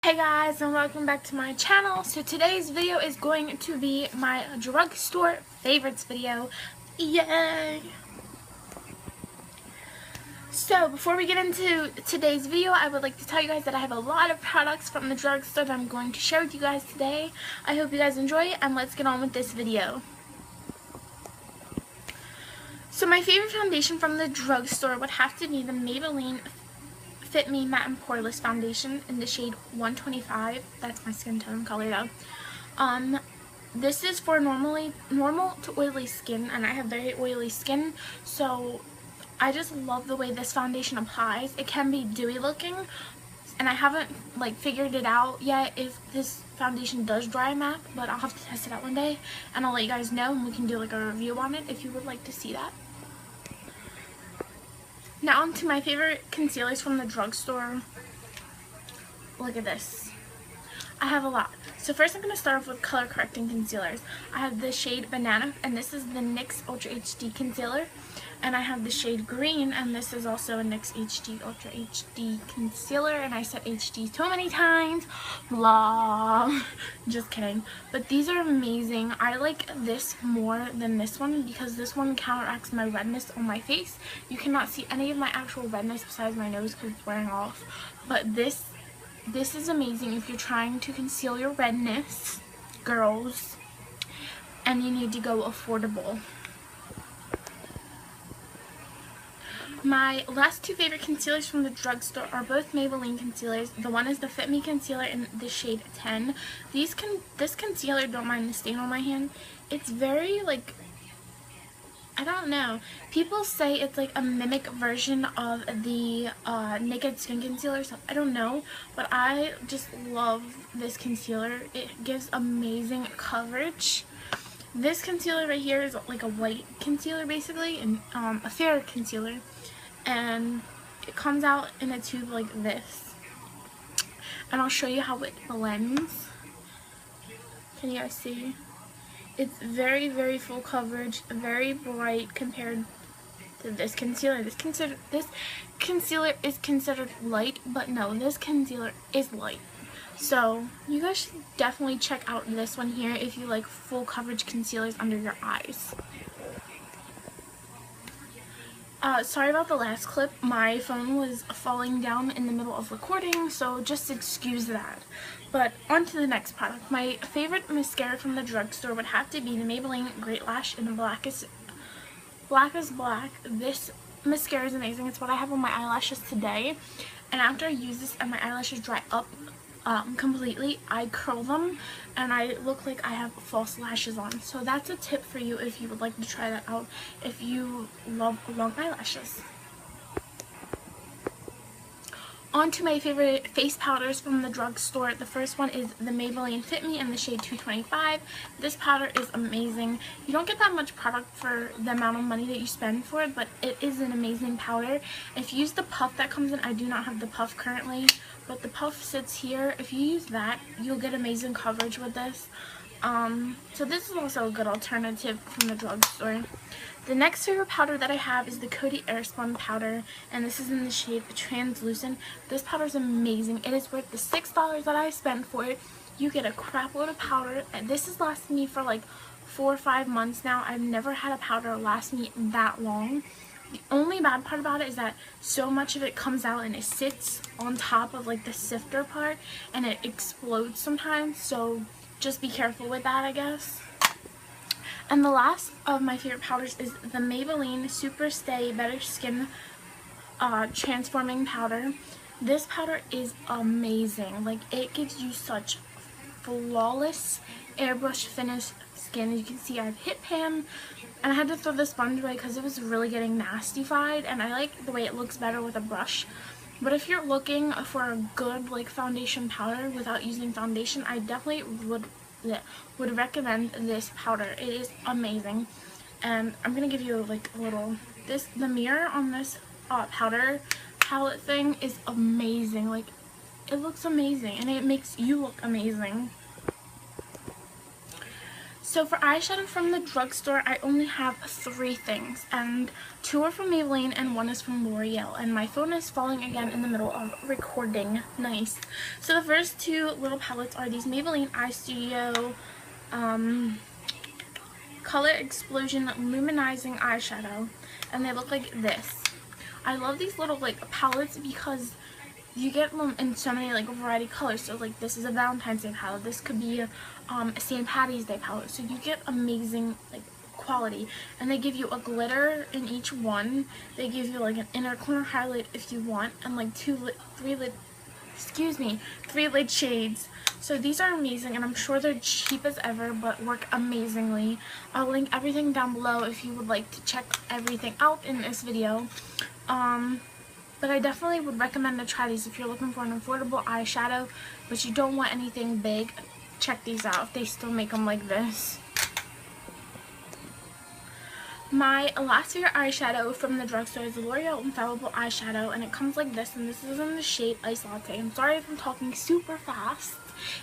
Hey guys, and welcome back to my channel. So today's video is going to be my drugstore favorites video. Yay! So before we get into today's video, I would like to tell you guys that I have a lot of products from the drugstore that I'm going to share with you guys today. I hope you guys enjoy it, and let's get on with this video. So my favorite foundation from the drugstore would have to be the Maybelline Fit Me Matte and Poreless Foundation in the shade 125. That's my skin tone color though. This is for normal to oily skin, and I have very oily skin, so I just love the way this foundation applies. It can be dewy looking, and I haven't figured it out yet if this foundation does dry matte, but I'll have to test it out one day, and I'll let you guys know, and we can do a review on it if you would like to see that. Now on to my favorite concealers from the drugstore. Look at this. I have a lot. So first I'm going to start off with color correcting concealers. I have the shade Banana, and this is the NYX Ultra HD concealer. And I have the shade Green, and this is also a NYX HD Ultra HD concealer. And I said HD so many times. Blah. Just kidding. But these are amazing. I like this more than this one because this one counteracts my redness on my face. You cannot see any of my actual redness besides my nose because it's wearing off. But this is amazing if you're trying to conceal your redness, girls, and you need to go affordable. My last two favorite concealers from the drugstore are both Maybelline concealers. The one is the Fit Me concealer in the shade 10. This concealer, don't mind the stain on my hand. It's very I don't know. People say it's like a mimic version of the Naked Skin concealer, so I don't know. But I just love this concealer. It gives amazing coverage. This concealer right here is like a white concealer basically, and a fair concealer. And it comes out in a tube like this. And I'll show you how it blends. Can you guys see? It's very, very full coverage, very bright compared to this concealer. This concealer is considered light, but no, this concealer is light. So you guys should definitely check out this one here if you like full coverage concealers under your eyes. Sorry about the last clip. My phone was falling down in the middle of recording, so just excuse that. But on to the next product. My favorite mascara from the drugstore would have to be the Maybelline Great Lash in the blackest black. This mascara is amazing. It's what I have on my eyelashes today. And after I use this and my eyelashes dry up completely, I curl them and I look like I have false lashes on. So that's a tip for you if you would like to try that out if you love long eyelashes. On to my favorite face powders from the drugstore. The first one is the Maybelline Fit Me in the shade 225. This powder is amazing. You don't get that much product for the amount of money that you spend for it, but it is an amazing powder. If you use the puff that comes in, I do not have the puff currently, but the puff sits here. If you use that, you'll get amazing coverage with this. So this is also a good alternative from the drugstore. The next favorite powder that I have is the Coty Spun powder, and this is in the shade Translucent. This powder is amazing. It is worth the $6 that I spent for it. You get a crap load of powder, and this has lasted me for like 4 or 5 months now. I've never had a powder last me that long. The only bad part about it is that so much of it comes out and it sits on top of the sifter part, and it explodes sometimes, so just be careful with that, I guess. And the last of my favorite powders is the Maybelline Super Stay Better Skin Transforming Powder. This powder is amazing. It gives you such flawless airbrush finish skin. As you can see, I have hit pan, and I had to throw the sponge away because it was really getting nastified, and I like the way it looks better with a brush. But if you're looking for a good foundation powder without using foundation, I definitely would recommend this powder. It is amazing, and I'm gonna give you a little. The mirror on this powder palette thing is amazing. It looks amazing, and it makes you look amazing. So for eyeshadow from the drugstore, I only have 3 things, and 2 are from Maybelline and 1 is from Loreal, and my phone is falling again in the middle of recording. Nice. So the first 2 little palettes are these Maybelline Eye Studio Color Explosion Luminizing Eyeshadow, and they look like this. I love these little like palettes because you get them in so many like variety colors. So like this is a Valentine's Day palette, this could be a St. Patty's Day palette, so you get amazing like quality. And they give you a glitter in each one. They give you like an inner corner highlight if you want, and like 3 lid shades. So these are amazing, and I'm sure they're cheap as ever but work amazingly. I'll link everything down below if you would like to check everything out in this video. But I definitely would recommend to try these if you're looking for an affordable eyeshadow but you don't want anything big. Check these out if they still make them like this. My last favorite eyeshadow from the drugstore is the L'Oreal Infallible eyeshadow, and it comes like this, and this is in the shade Ice Latte. I'm sorry if I'm talking super fast.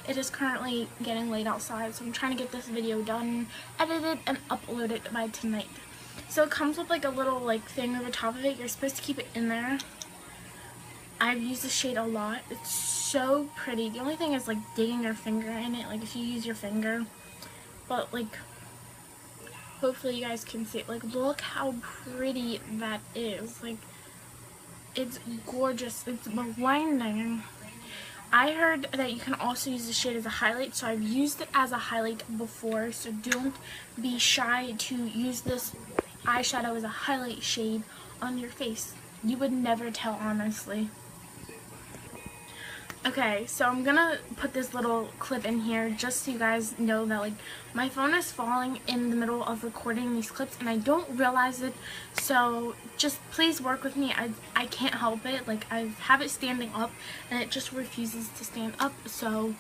It is currently getting late outside, so I'm trying to get this video done, edited, and uploaded by tonight. So it comes with like a little like thing over top of it. You're supposed to keep it in there. I've used this shade a lot. It's so pretty. The only thing is like digging your finger in it, like if you use your finger. But like, hopefully you guys can see it. Like, look how pretty that is. Like, it's gorgeous. It's blinding. I heard that you can also use the shade as a highlight, so I've used it as a highlight before, so don't be shy to use this eyeshadow as a highlight shade on your face. You would never tell, honestly. Okay, so I'm gonna put this little clip in here just so you guys know that like my phone is falling in the middle of recording these clips and I don't realize it, so just please work with me. I can't help it. Like, I have it standing up and it just refuses to stand up, so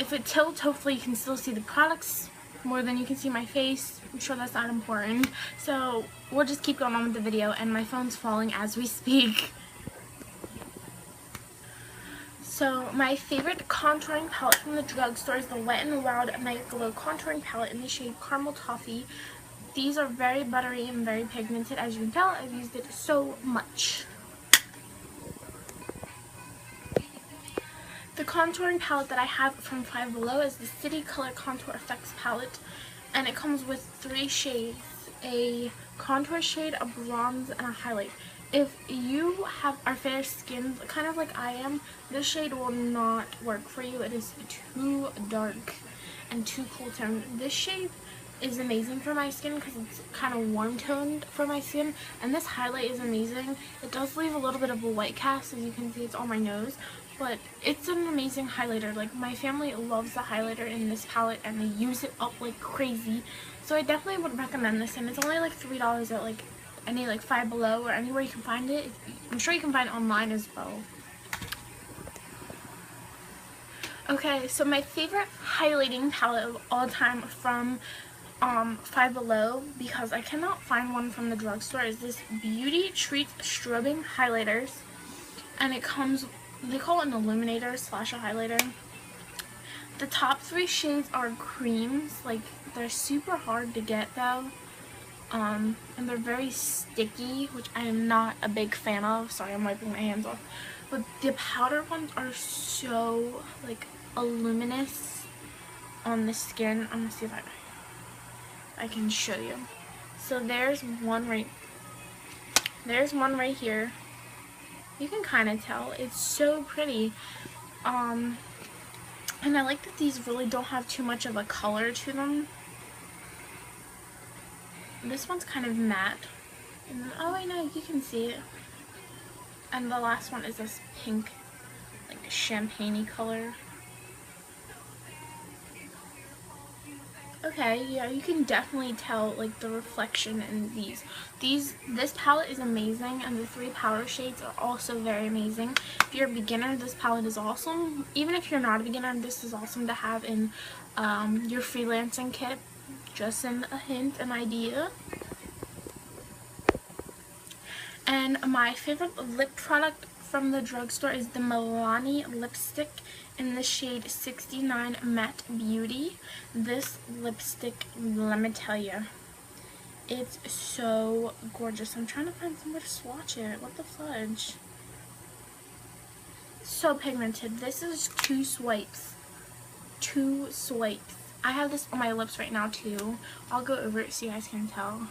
if it tilts, hopefully you can still see the products more than you can see my face. I'm sure that's not important, so we'll just keep going on with the video, and my phone's falling as we speak. So my favorite contouring palette from the drugstore is the Wet n Wild Night Glow contouring palette in the shade Caramel Toffee. These are very buttery and very pigmented. As you can tell, I've used it so much. The contouring palette that I have from Five Below is the City Color Contour Effects palette, and it comes with 3 shades: a contour shade, a bronze, and a highlight. If you are fair skinned, kind of like I am, this shade will not work for you. It is too dark and too cool toned. This shade is amazing for my skin because it's kind of warm toned for my skin, and this highlight is amazing. It does leave a little bit of a white cast, as you can see. It's on my nose, but it's an amazing highlighter. Like, my family loves the highlighter in this palette and they use it up like crazy, so I definitely would recommend this. And it's only like $3 at like any like Five Below or anywhere you can find it. I'm sure you can find it online as well. Okay, so my favorite highlighting palette of all time from Five Below, because I cannot find one from the drugstore, is this Beauty Treat Strobing Highlighters, and it comes, they call it an illuminator slash a highlighter. The top 3 shades are creams. Like, they're super hard to get though. And they're very sticky, which I am not a big fan of. Sorry, I'm wiping my hands off. But the powder ones are so like luminous on the skin. I'm gonna see if I can show you. So there's one right here. You can kind of tell. It's so pretty. And I like that these really don't have too much of a color to them. This one's kind of matte. And then, oh, I know, you can see it. And the last one is this pink, like champagne-y color. Okay, yeah, you can definitely tell like the reflection in these. This palette is amazing, and the 3 powder shades are also very amazing. If you're a beginner, this palette is awesome. Even if you're not a beginner, this is awesome to have in your freelancing kit. Just a hint, an idea. And my favorite lip product from the drugstore is the Maybelline lipstick in the shade 69 Matte Beauty. This lipstick, let me tell you, it's so gorgeous. I'm trying to find somewhere to swatch it. What the fudge? So pigmented. This is 2 swipes. 2 swipes. I have this on my lips right now too. I'll go over it so you guys can tell.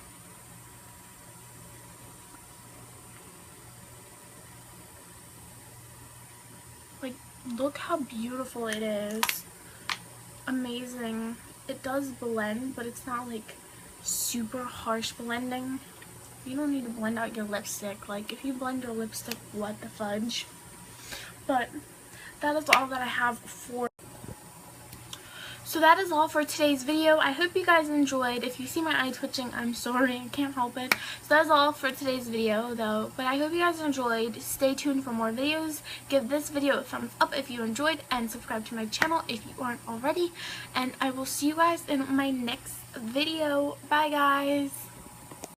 Like, look how beautiful it is. Amazing. It does blend, but it's not like super harsh blending. You don't need to blend out your lipstick. Like, if you blend your lipstick, what the fudge? But that is all that I have for. So that is all for today's video. I hope you guys enjoyed. If you see my eye twitching, I'm sorry. I can't help it. So that is all for today's video, though. But I hope you guys enjoyed. Stay tuned for more videos. Give this video a thumbs up if you enjoyed. And subscribe to my channel if you aren't already. And I will see you guys in my next video. Bye, guys.